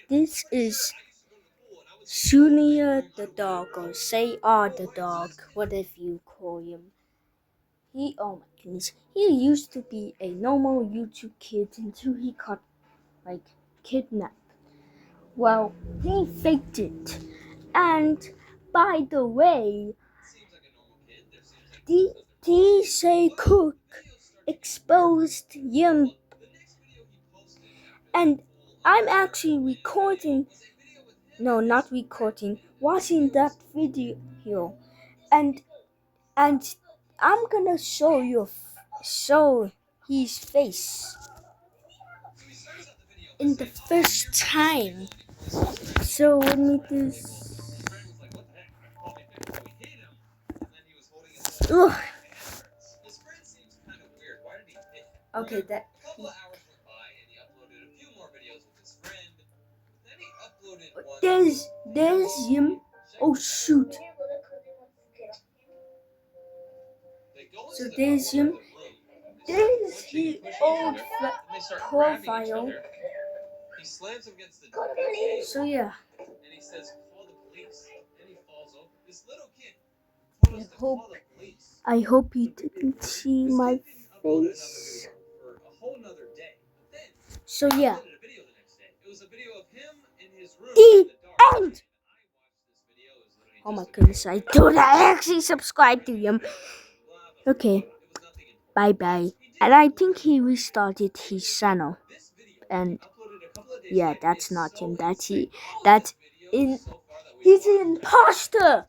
This is Junior the dog, or say R the dog, whatever you call him. Oh my goodness, he used to be a normal YouTube kid until he got kidnapped. Well, he faked it. And by the way, DJ Cook exposed him, and I'm actually watching that video, and I'm gonna show his face in the first time. So let me just. Ugh. Okay, that. There's him. Oh shoot. So there's him. There's his old profile. So yeah. I hope he didn't see my face. So yeah. The end. Oh my goodness, I thought I actually subscribed to him. Okay. Bye bye. And I think he restarted his channel. And yeah, that's not him. He's an imposter.